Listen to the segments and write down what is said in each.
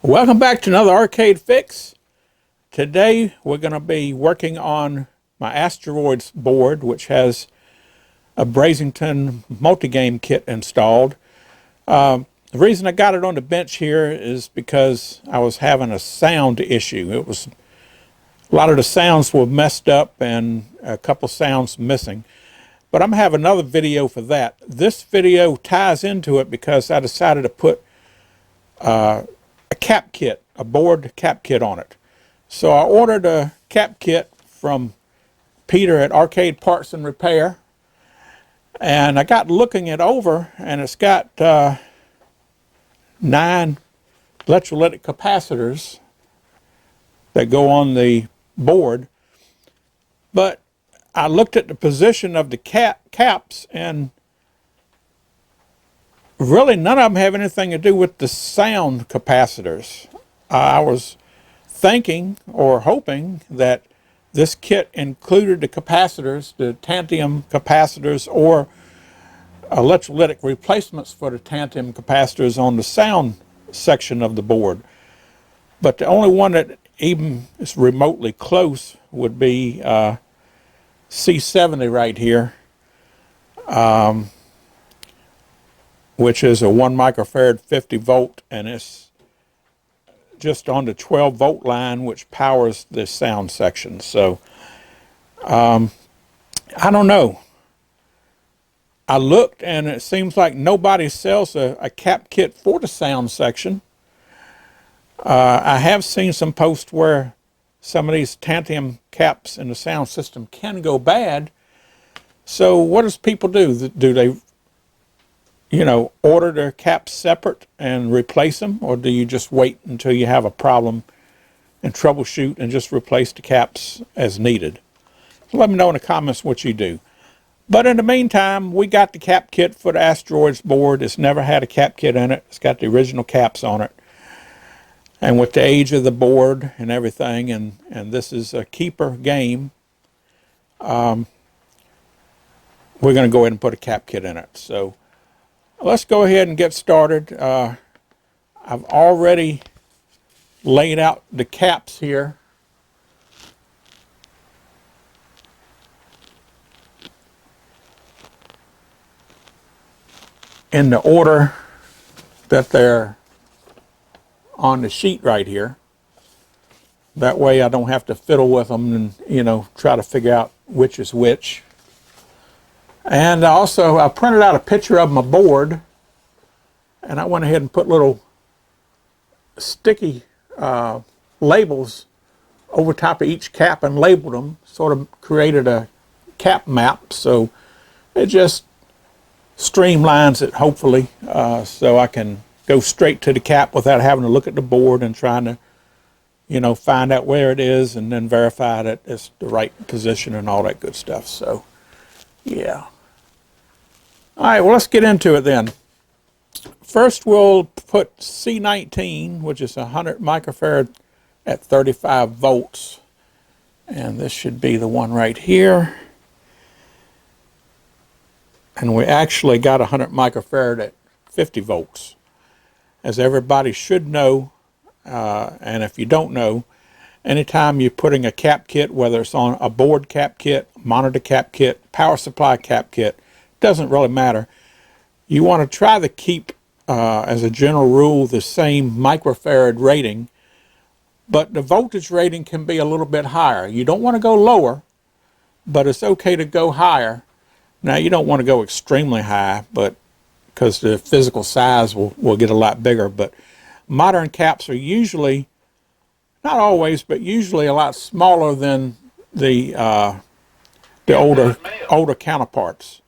Welcome back to another arcade fix. Today we're going to be working on my Asteroids board, which has a Brazington multi-game kit installed. The reason I got it on the bench here is because I was having a sound issue. A lot of the sounds were messed up and a couple sounds missing. But I'm going to have another video for that. This video ties into it because I decided to put a cap kit, a board cap kit on it. So I ordered a cap kit from Peter at Arcade Parts and Repair, and I got looking it over, and it's got 9 electrolytic capacitors that go on the board. But I looked at the position of the caps, and really none of them have anything to do with the sound capacitors. I was thinking or hoping that this kit included the capacitors, the tantalum capacitors, or electrolytic replacements for the tantalum capacitors on the sound section of the board. But the only one that even is remotely close would be C70 right here, which is a 1 microfarad 50 volt, and it's just on the 12 volt line, which powers the sound section. So I don't know. I looked, and it seems like nobody sells a cap kit for the sound section. I have seen some posts where some of these tantalum caps in the sound system can go bad. So what does people do? Do they, order their caps separate and replace them, or do you just wait until you have a problem and troubleshoot and just replace the caps as needed? Let me know in the comments what you do. But in the meantime, we got the cap kit for the Asteroids board. It's never had a cap kit in it. It's got the original caps on it. And with the age of the board and everything, and this is a keeper game, we're going to go ahead and put a cap kit in it. So let's go ahead and get started. I've already laid out the caps here. In the order that they're on the sheet right here. That way I don't have to fiddle with them and, try to figure out which is which. And also, I printed out a picture of my board, and I went ahead and put little sticky labels over top of each cap and labeled them, sort of created a cap map. So it just streamlines it, hopefully, so I can go straight to the cap without having to look at the board and trying to, find out where it is and then verify that it's the right position and all that good stuff. So, yeah. All right, well, let's get into it then. First, we'll put C19, which is 100 microfarad at 35 volts. And this should be the one right here. And we actually got 100 microfarad at 50 volts. As everybody should know, and if you don't know, anytime you're putting a cap kit, whether it's on a board cap kit, monitor cap kit, power supply cap kit, doesn't really matter. You want to try to keep, as a general rule, the same microfarad rating, but the voltage rating can be a little bit higher. You don't want to go lower, but it's okay to go higher. Now, you don't want to go extremely high, but because the physical size will get a lot bigger. But modern caps are usually, not always, but usually a lot smaller than the older counterparts.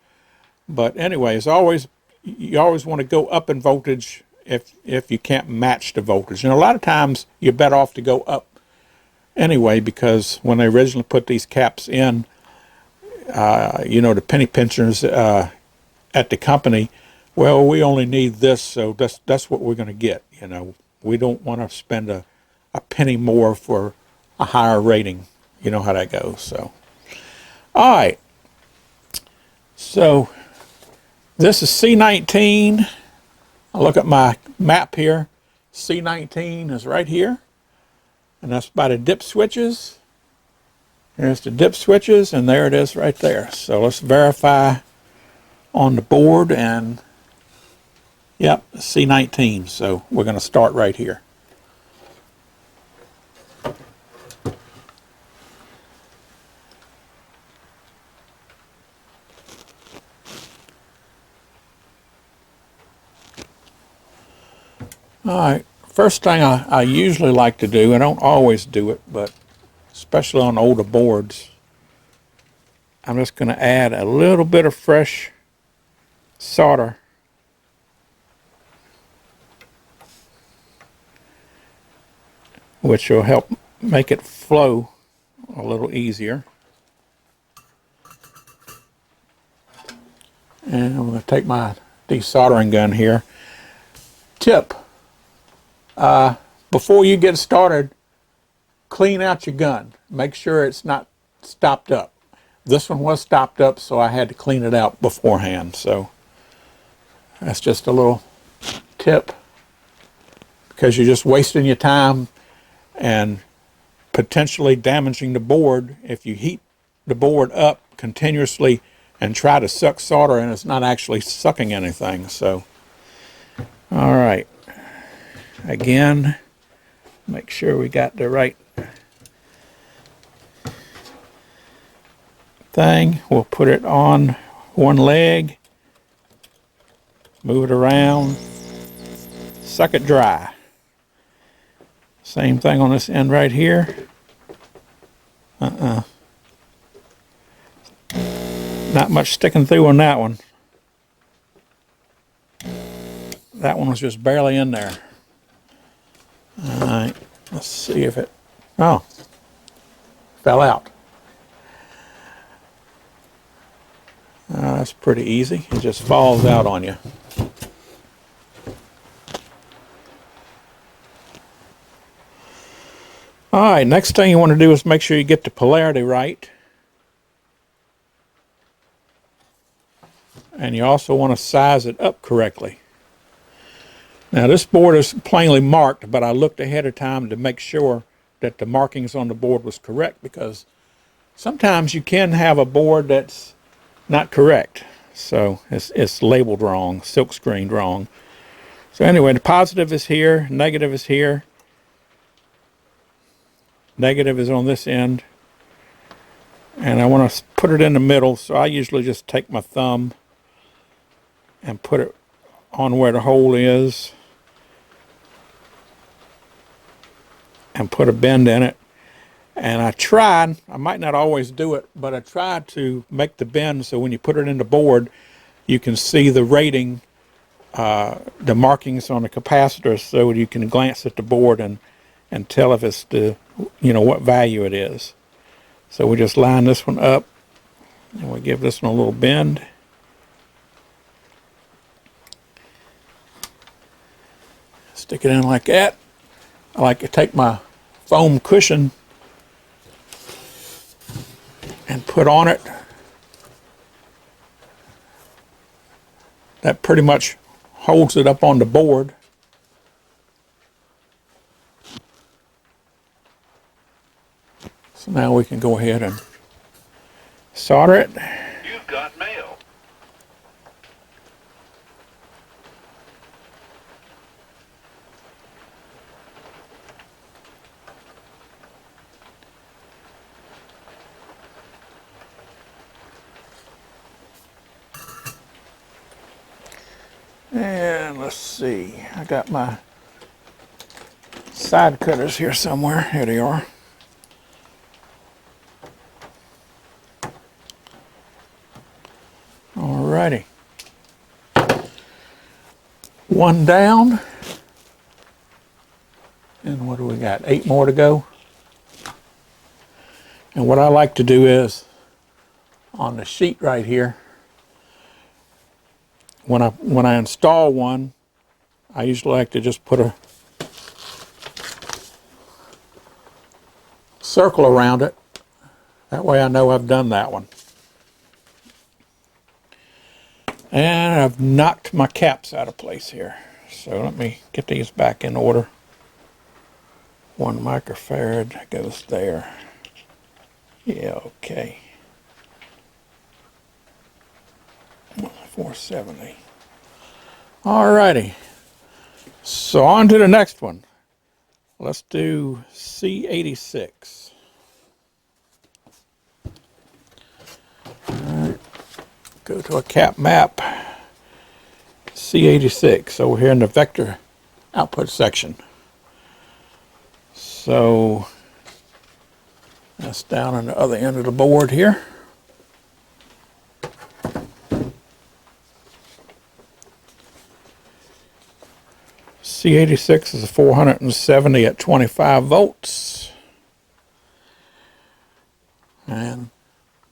But anyways, you always want to go up in voltage if you can't match the voltage. And a lot of times you're better off to go up anyway, because when they originally put these caps in, the penny pinchers at the company, well, we only need this, so that's what we're going to get. We don't want to spend a penny more for a higher rating. You know how that goes. So, all right. So this is C19. I look at my map here. C19 is right here, and that's by the dip switches. There's the dip switches, and there it is right there. So let's verify on the board, and yep, C19. So we're going to start right here. All right, first thing I usually like to do, I don't always do it, but especially on older boards, I'm just going to add a little bit of fresh solder which will help make it flow a little easier. And I'm going to take my desoldering gun here. Tip, before you get started, clean out your gun. Make sure it's not stopped up. This one was stopped up, so I had to clean it out beforehand. So that's just a little tip, because you're just wasting your time and potentially damaging the board if you heat the board up continuously and try to suck solder and it's not actually sucking anything. So, all right. Again, make sure we got the right thing. We'll put it on one leg, move it around, suck it dry. Same thing on this end right here. Not much sticking through on that one. That one was just barely in there. All right, let's see if it, oh, fell out. That's pretty easy. It just falls out on you. All right, next thing you want to do is make sure you get the polarity right. And you also want to size it up correctly. Now this board is plainly marked, but I looked ahead of time to make sure that the markings on the board was correct, because sometimes you can have a board that's not correct. So it's labeled wrong, silk screened wrong. So anyway, the positive is here, negative is here. Negative is on this end. And I want to put it in the middle, so I usually just take my thumb and put it on where the hole is and put a bend in it. And I might not always do it, but I tried to make the bend so when you put it in the board, you can see the rating, the markings on the capacitor, so you can glance at the board and tell if it's the, what value it is. So we just line this one up and we give this one a little bend. Stick it in like that. I like to take my foam cushion and put on it. That pretty much holds it up on the board. So now we can go ahead and solder it. You've got mail. And let's see, I got my side cutters here somewhere. Here they are. Alrighty. One down. And what do we got? 8 more to go. And what I like to do is, on the sheet right here, when I install one, I usually like to just put a circle around it. That way I know I've done that one. And I've knocked my caps out of place here. So let me get these back in order. 1 microfarad goes there. Yeah, okay. 470. Alrighty. So on to the next one. Let's do C86. Alright. Go to a cap map. C86 over here in the vector output section. So that's down on the other end of the board here. C86 is a 470 at 25 volts. And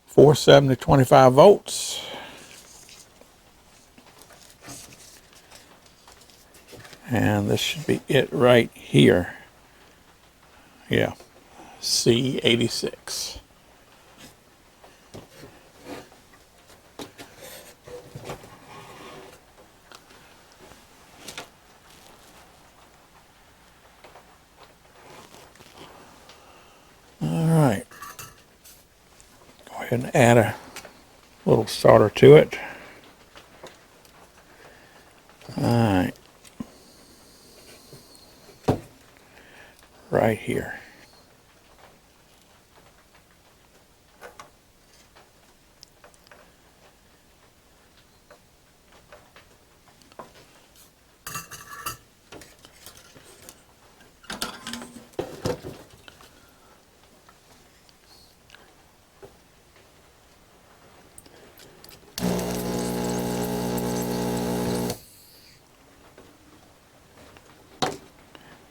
470, 25 volts. And this should be it right here. Yeah, C86. All right. Go ahead and add a little solder to it. All right. Right here.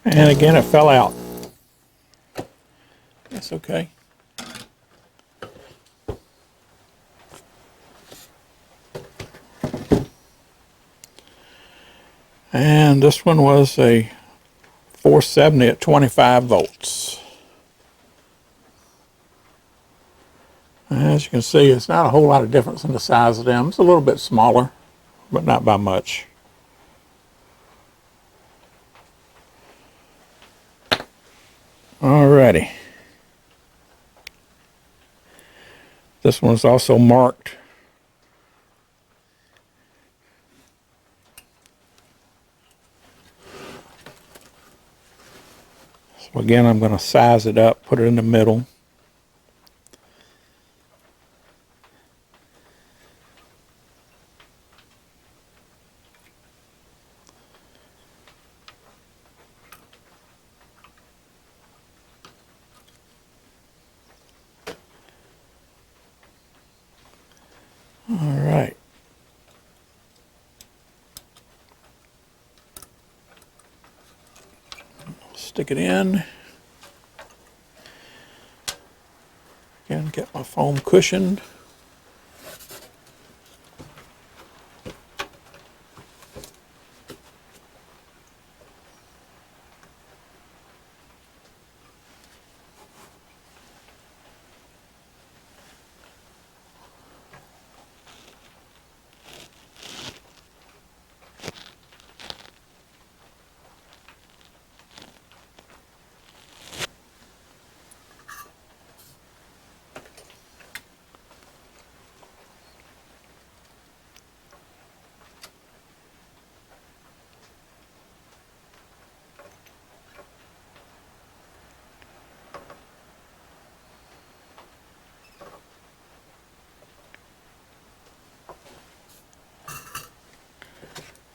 And again, it fell out. That's okay. And this one was a 470 at 25 volts. As you can see, it's not a whole lot of difference in the size of them. It's a little bit smaller, but not by much. Alrighty. This one's also marked. So again, I'm going to size it up, put it in the middle. All right. Stick it in. Again, get my foam cushion.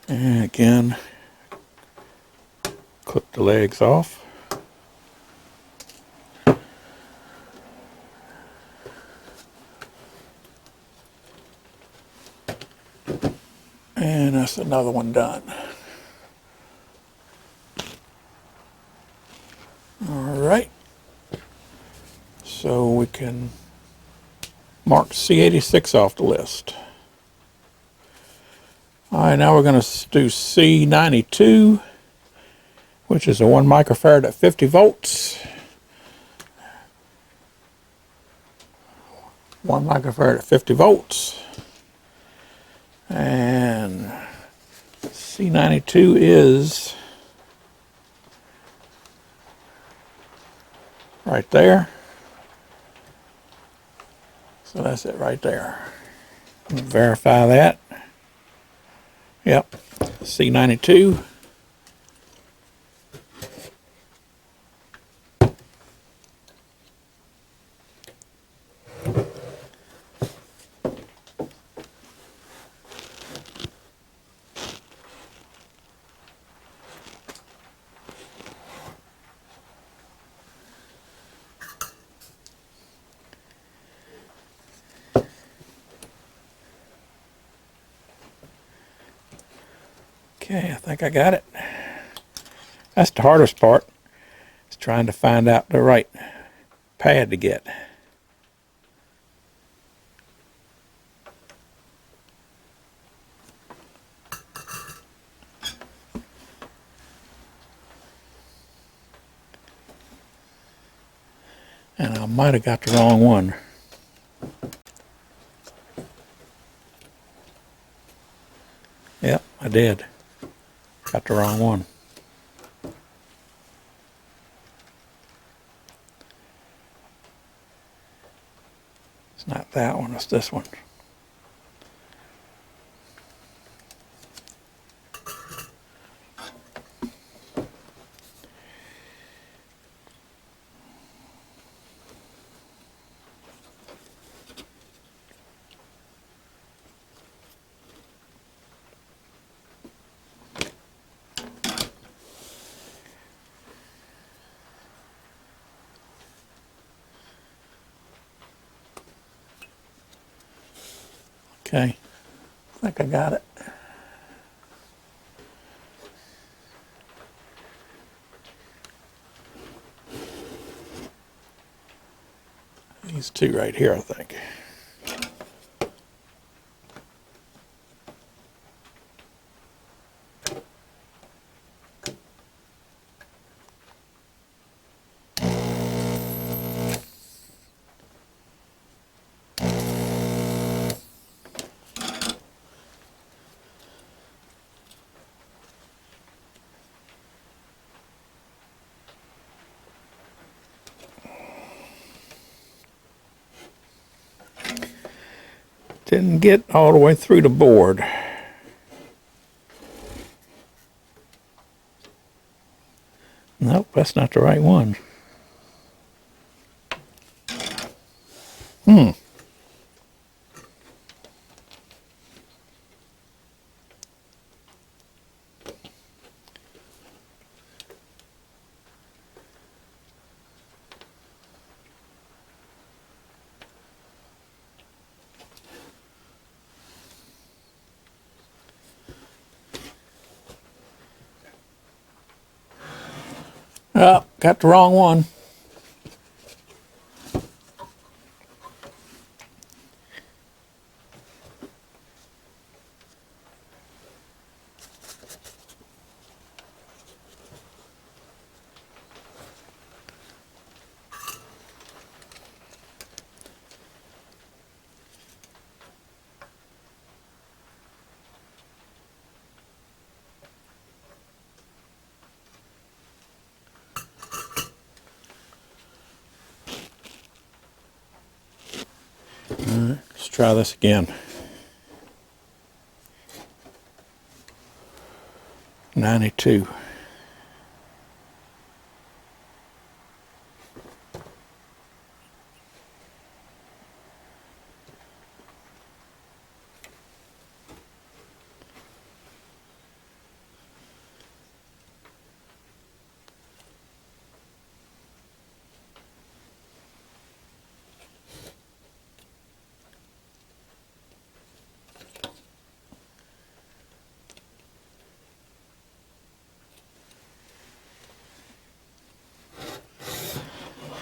And again, clip the legs off. And that's another one done. All right. So we can mark C86 off the list. All right, now we're going to do C92, which is a 1 microfarad at 50 volts. 1 microfarad at 50 volts. And C92 is right there. So that's it right there. Verify that. Yep, C92. Okay, I think I got it. That's the hardest part, is trying to find out the right pad to get. And I might have got the wrong one. Yep, I did. Got the wrong one. It's not that one, it's this one. Okay, I think I got it. These two right here, I think. Didn't get all the way through the board. Nope, that's not the right one. Oh, got the wrong one. Let's try this again. 92.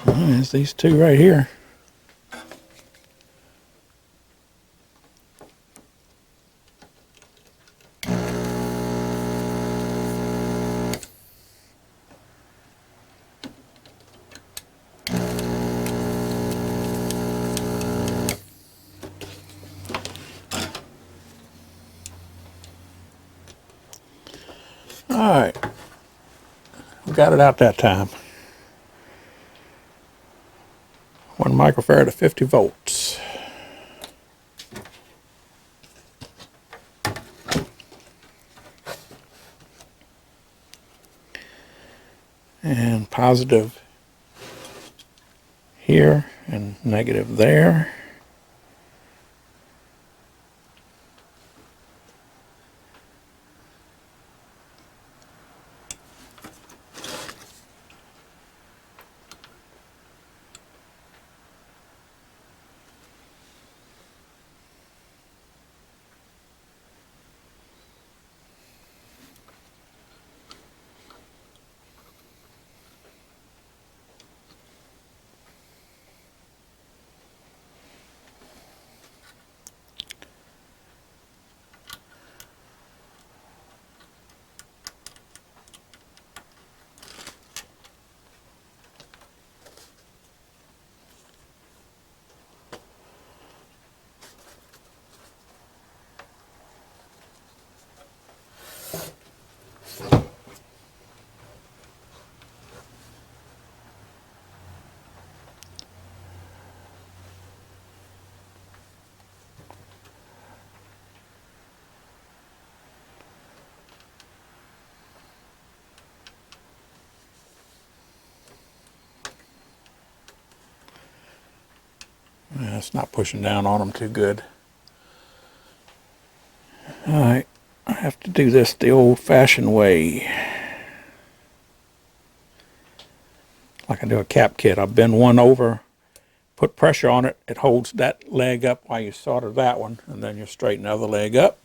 There's these two right here. Alright, we got it out that time. 1 microfarad at 50 volts. And positive here and negative there. It's not pushing down on them too good. Alright, I have to do this the old-fashioned way. Like I do a cap kit. I bend one over, put pressure on it. It holds that leg up while you solder that one, and then you straighten the other leg up.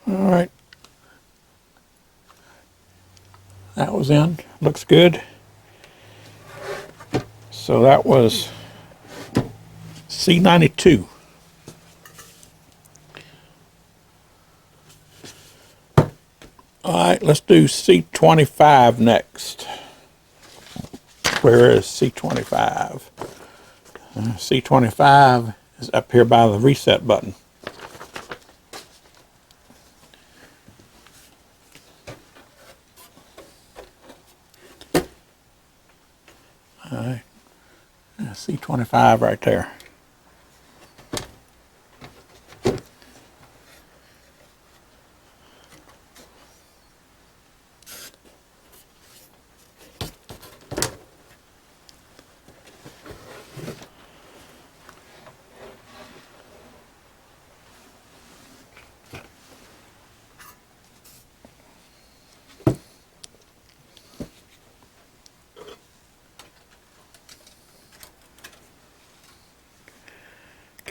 Alright, that was in. Looks good. So that was C92. Alright, let's do C25 next. Where is C25? C25 is up here by the reset button. Alright, C25 right there.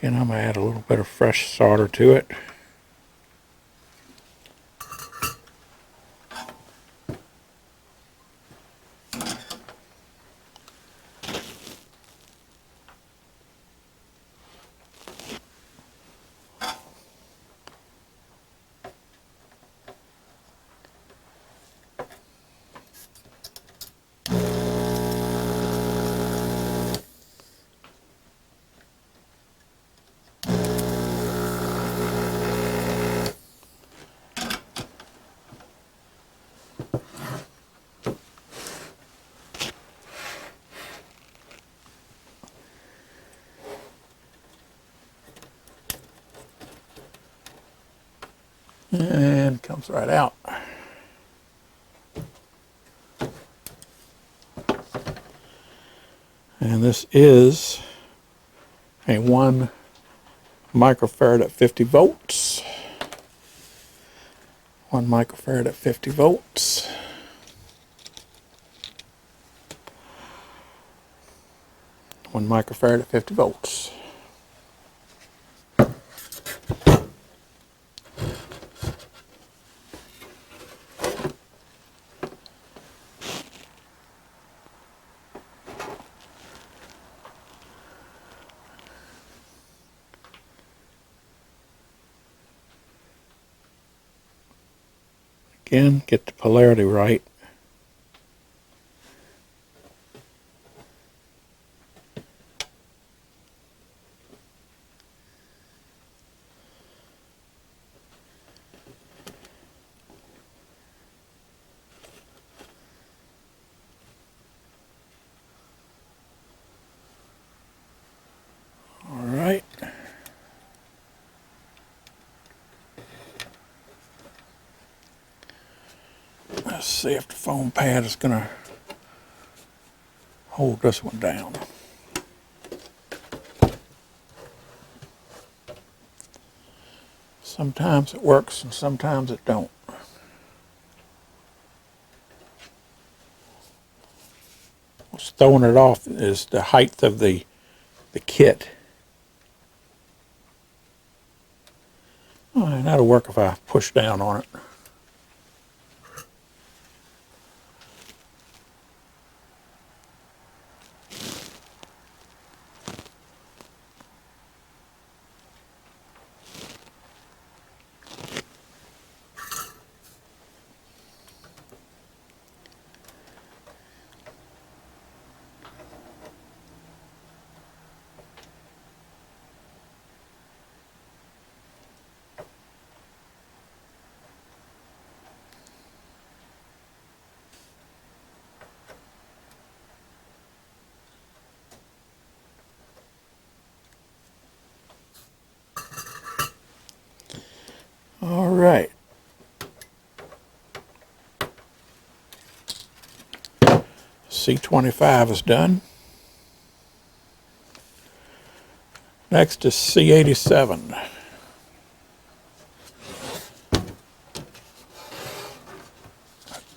And I'm going to add a little bit of fresh solder to it. And comes right out. And this is a 1 microfarad at 50 volts. 1 microfarad at 50 volts. One microfarad at 50 volts. Again, get the polarity right. All right. Let's see if the foam pad is going to hold this one down. Sometimes it works and sometimes it don't. What's throwing it off is the height of the kit. Oh, and that'll work if I push down on it. All right. C25 is done. Next is C87.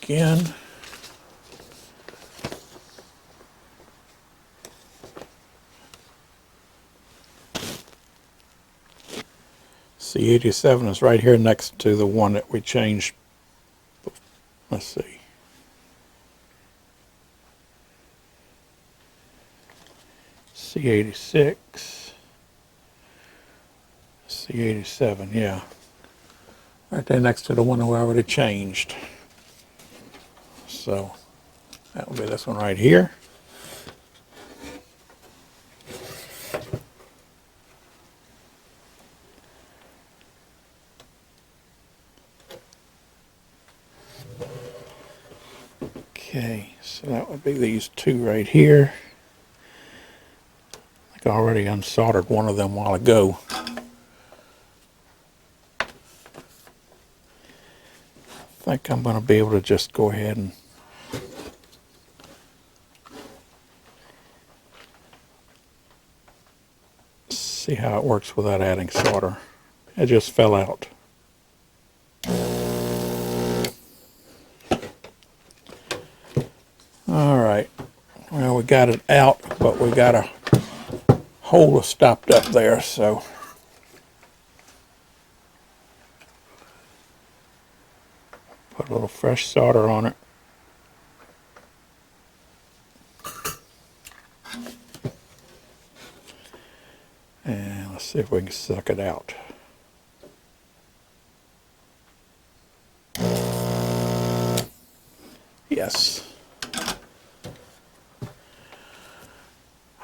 Again. C87 is right here next to the one that we changed. Let's see. C86. C87, yeah. Right there next to the one that we already changed. So that will be this one right here. Okay, so that would be these two right here. I think I already unsoldered one of them a while ago. I think I'm going to be able to just go ahead and see how it works without adding solder. It just fell out. All right, well, we got it out, but we got a hole stopped up there, so put a little fresh solder on it. And let's see if we can suck it out. Yes.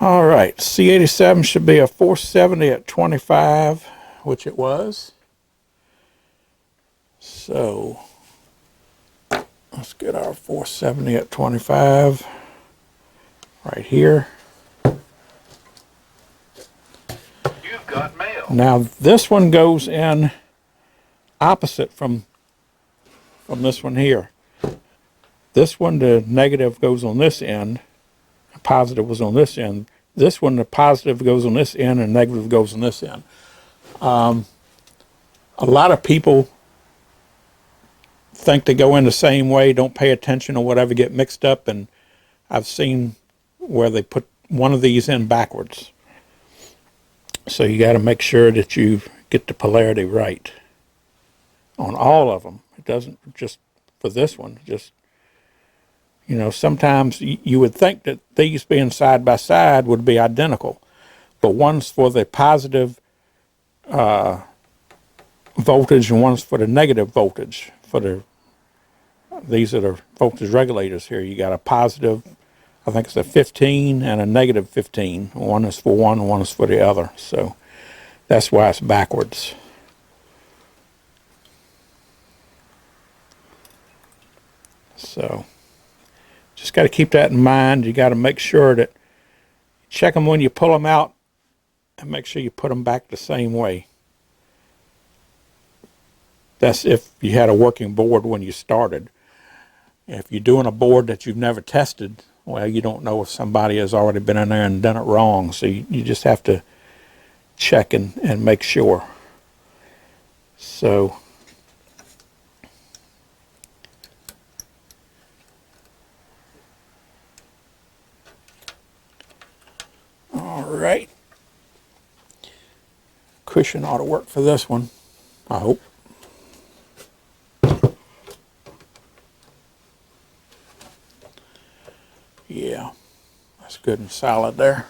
All right, C87 should be a 470 at 25, which it was. So let's get our 470 at 25 right here. You've got mail. Now this one goes in opposite from this one here. This one, the negative goes on this end, the positive was on this end. This one, the positive goes on this end and negative goes on this end. A lot of people think they go in the same way, don't pay attention or whatever, get mixed up, and I've seen where they put one of these in backwards. So you got to make sure that you get the polarity right on all of them. It doesn't just for this one, just, you know, sometimes you would think that these being side by side would be identical, but one's for the positive voltage and one's for the negative voltage. These are the voltage regulators here. You got a positive, I think it's a 15 and a negative 15. One is for one and one is for the other. So that's why it's backwards. So just got to keep that in mind. You got to make sure that check them when you pull them out and make sure you put them back the same way. That's if you had a working board when you started. If you're doing a board that you've never tested, well, you don't know if somebody has already been in there and done it wrong. So you just have to check and make sure. So all right. Cushion ought to work for this one, I hope. Yeah, that's good and solid there.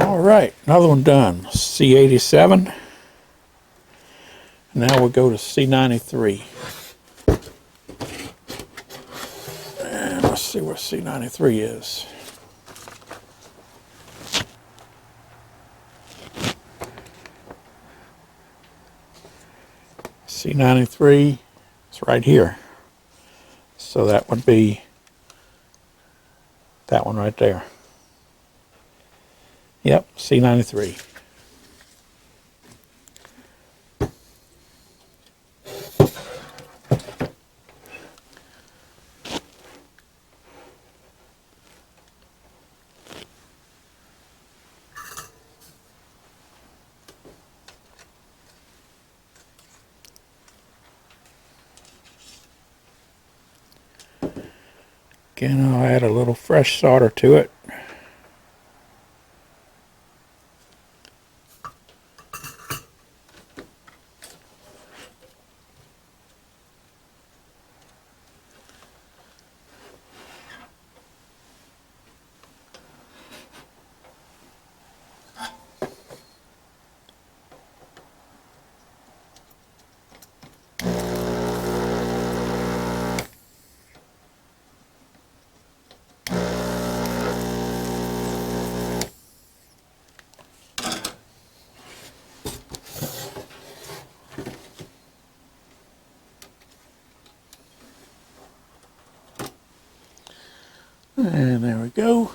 All right, another one done. C87. Now we'll go to C93. And let's see where C93 is. C93 is right here. So that would be that one right there. Yep, C93. Again, I'll add a little fresh solder to it. And there we go.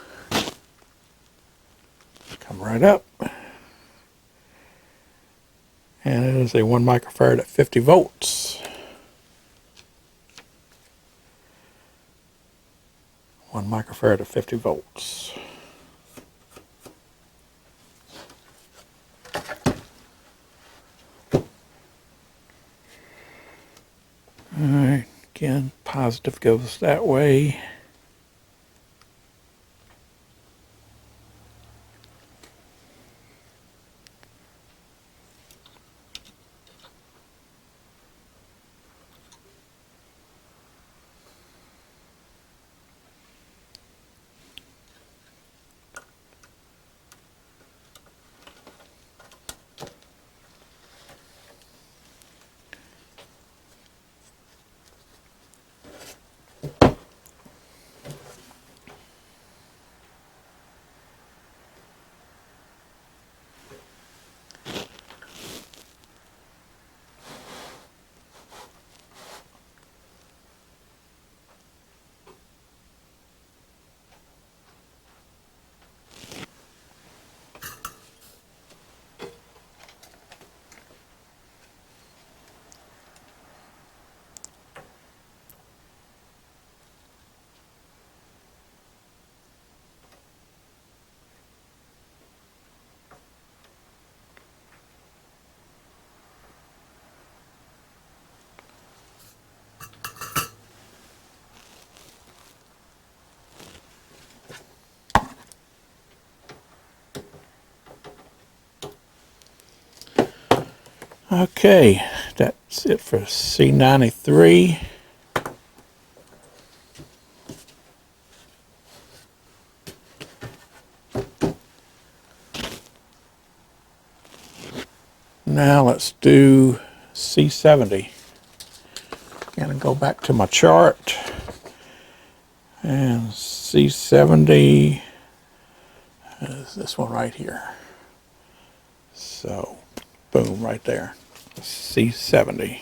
Come right up. And it is a 1 microfarad at 50 volts. 1 microfarad at 50 volts. Alright, again, positive goes that way. Okay, that's it for C93. Now let's do C70. Gonna go back to my chart, and C70 is this one right here. So, boom, right there. C70.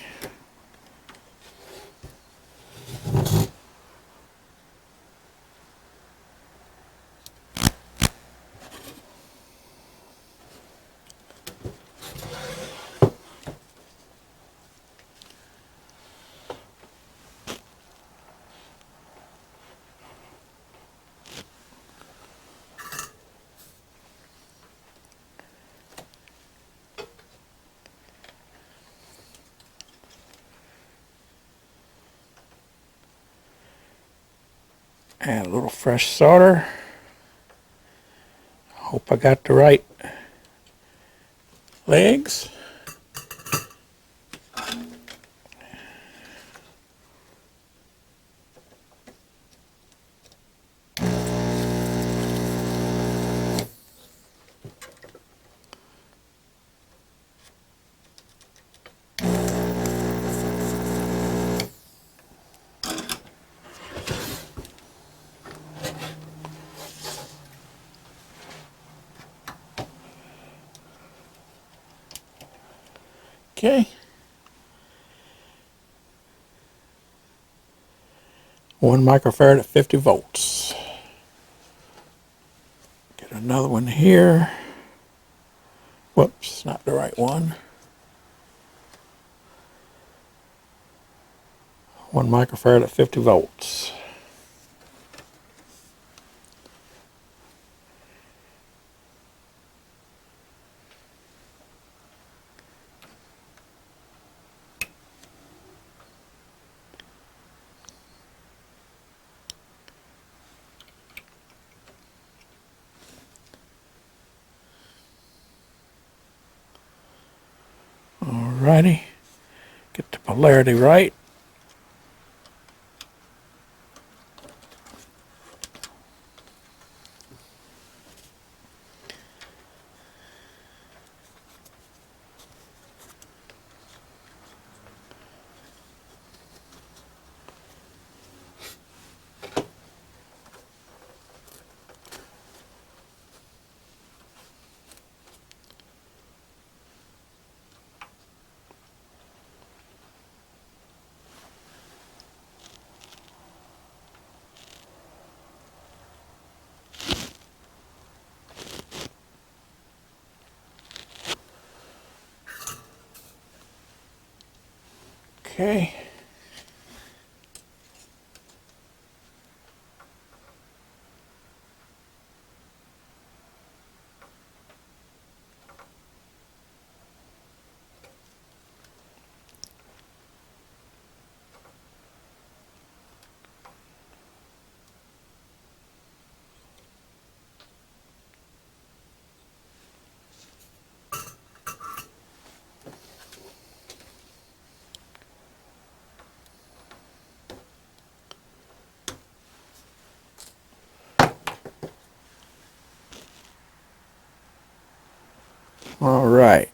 Add a little fresh solder. Hope I got the right legs. Okay. 1 microfarad at 50 volts. Get another one here. Whoops, not the right one. 1 microfarad at 50 volts. Alrighty. Get the polarity right. Okay. All right.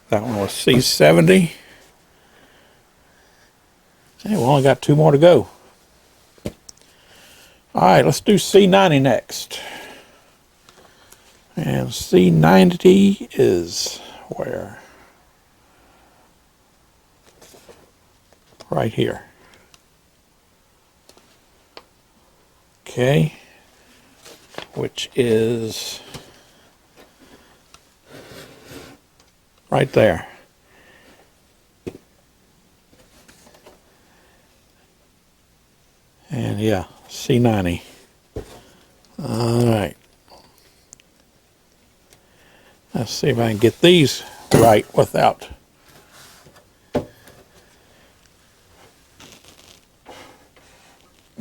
That one was C70. Hey, we only got 2 more to go. All right, let's do C90 next. And C90 is where? Right here. Okay. Which is right there. And yeah, C90. All right. Let's see if I can get these right without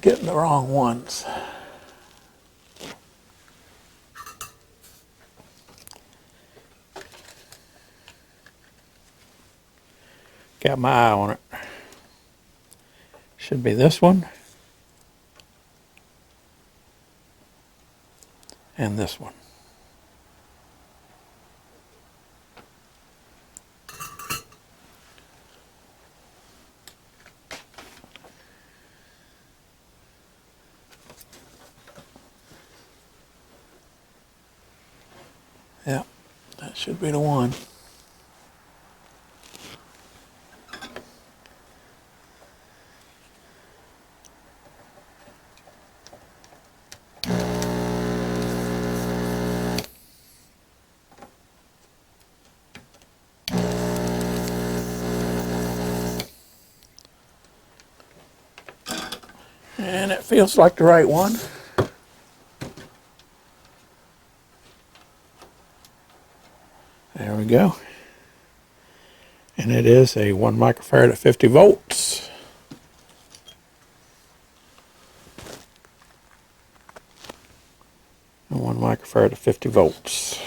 getting the wrong ones. Got my eye on it. Should be this one. And this one. Yeah, that should be the one. And it feels like the right one. There we go. And it is a 1 microfarad at 50 volts. And 1 microfarad at 50 volts.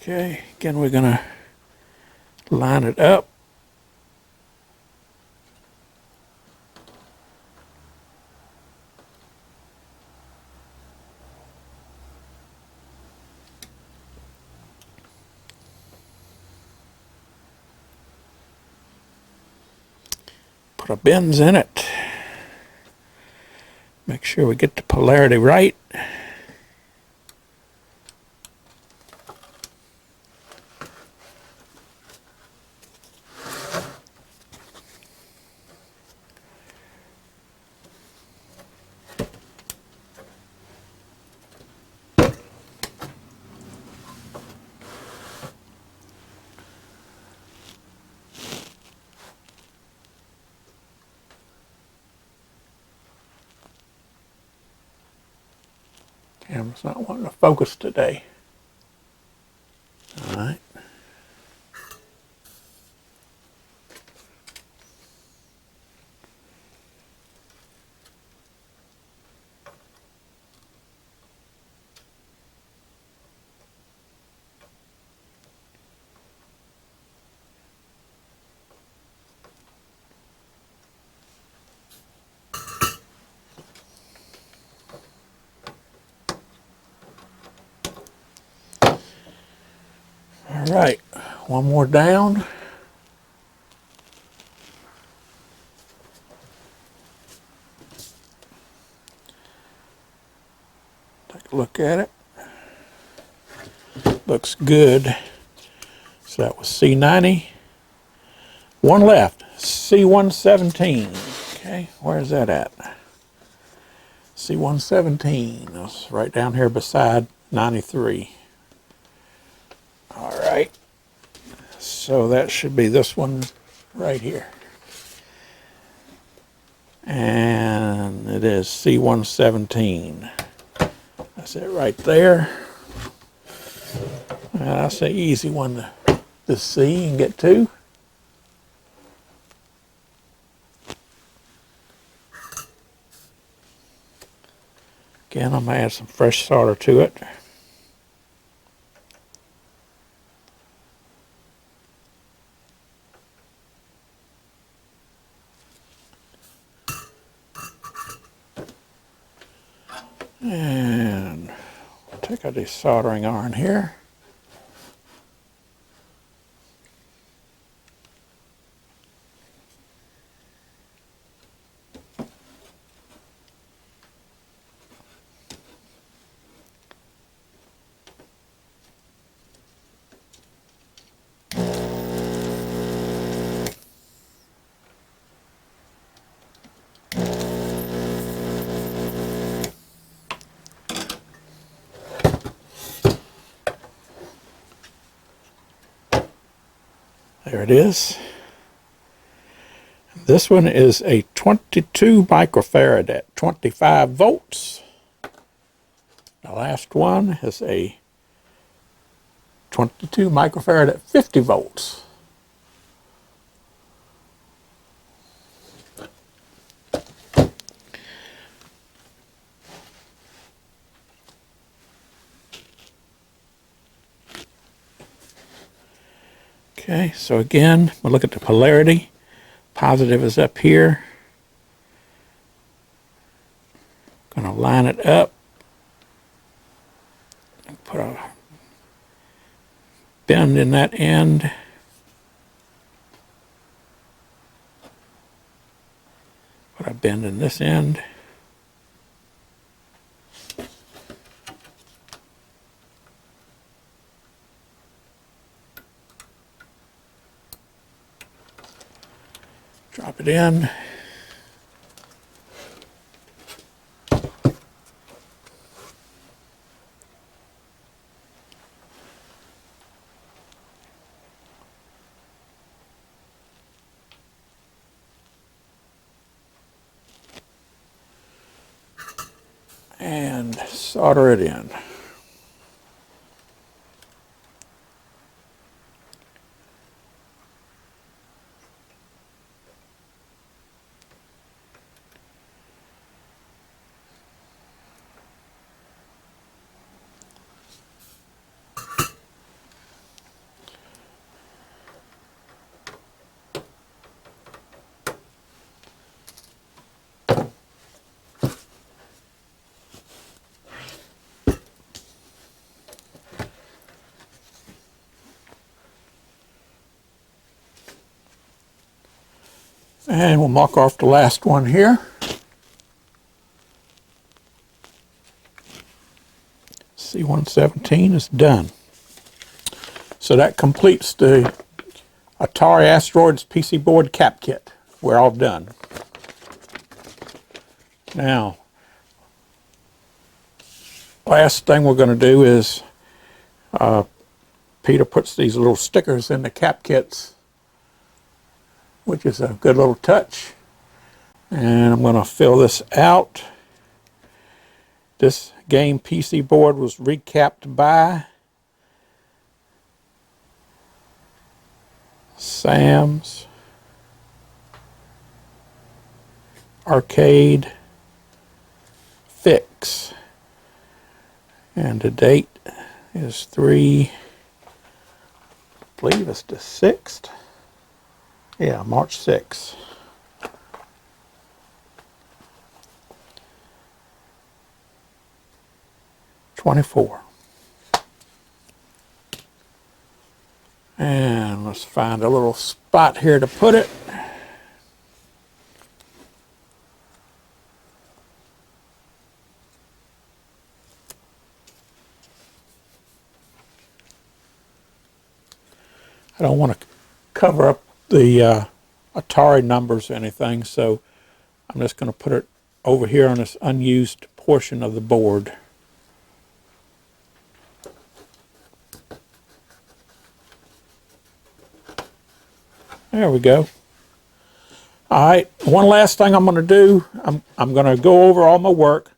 Okay, again we're gonna line it up. Put a bends in it. Make sure we get the polarity right. Camera's not wanting to focus today. All right. All right, one more down. Take a look at it. Looks good. So that was C90. One left, C117. Okay, where's that at? C117. That's right down here beside 93. All right. So that should be this one right here. And it is C117. That's it right there. That's an easy one to see and get to. Again, I'm going to add some fresh solder to it. And take out this soldering iron here. There it is. This one is a 22 microfarad at 25 volts. The last one is a 22 microfarad at 50 volts. Okay, so again, we'll look at the polarity. Positive is up here. Going to line it up. Put a bend in that end. Put a bend in this end. Drop it in. And solder it in. And we'll mark off the last one here. C117 is done. So that completes the Atari Asteroids PC board cap kit. We're all done. Now, last thing we're going to do is Peter puts these little stickers in the cap kits, which is a good little touch. And I'm going to fill this out. This game PC board was recapped by Sam's Arcade Fix. And the date is I believe it's the 6th. Yeah, March 6th. '24. And let's find a little spot here to put it. I don't want to cover up the Atari numbers or anything, so I'm just going to put it over here on this unused portion of the board. There we go. All right, one last thing I'm going to do, I'm going to go over all my work,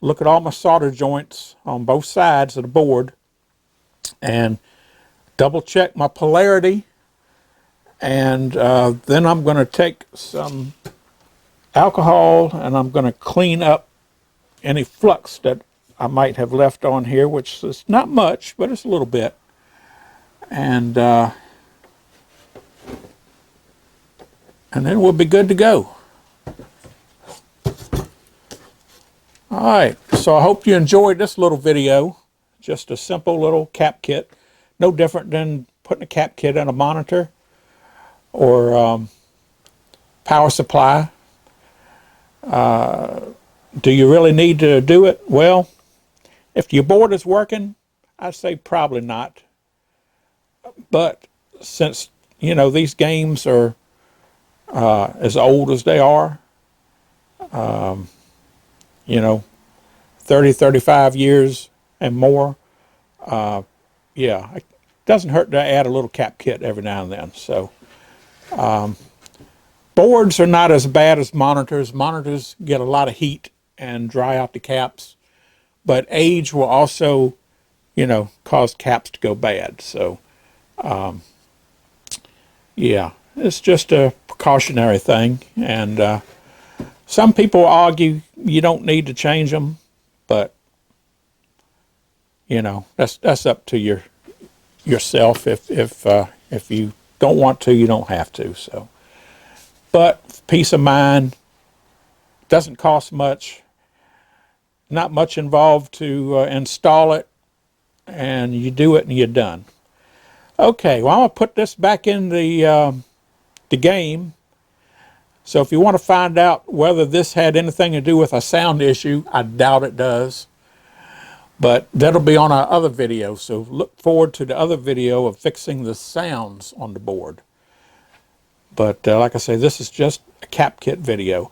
look at all my solder joints on both sides of the board, and double check my polarity, and then I'm going to take some alcohol and I'm going to clean up any flux that I might have left on here, which is not much, but it's a little bit. And then we'll be good to go. All right, so I hope you enjoyed this little video. Just a simple little cap kit. No different than putting a cap kit in a monitor or power supply. Do you really need to do it? Well, if your board is working, I'd say probably not. But since, you know, these games are as old as they are, you know, 30, 35 years and more, yeah, it doesn't hurt to add a little cap kit every now and then. So boards are not as bad as monitors. Monitors get a lot of heat and dry out the caps, but age will also, you know, cause caps to go bad. So yeah, it's just a precautionary thing. And some people argue you don't need to change them, but you know, that's up to yourself if If you don't want to, you don't have to. So, but peace of mind, doesn't cost much, not much involved to install it, and you do it and you're done. Okay, well, I'm going to put this back in the game. So if you want to find out whether this had anything to do with a sound issue, I doubt it does. But that'll be on our other video. So look forward to the other video of fixing the sounds on the board. But like I say, this is just a cap kit video.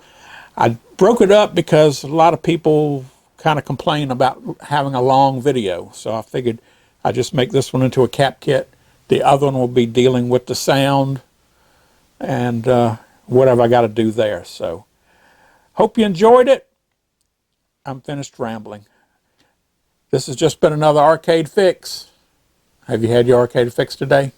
I broke it up because a lot of people kind of complain about having a long video. So I figured I'd just make this one into a cap kit. The other one will be dealing with the sound and whatever I got to do there. So hope you enjoyed it. I'm finished rambling. This has just been another arcade fix. Have you had your arcade fix today?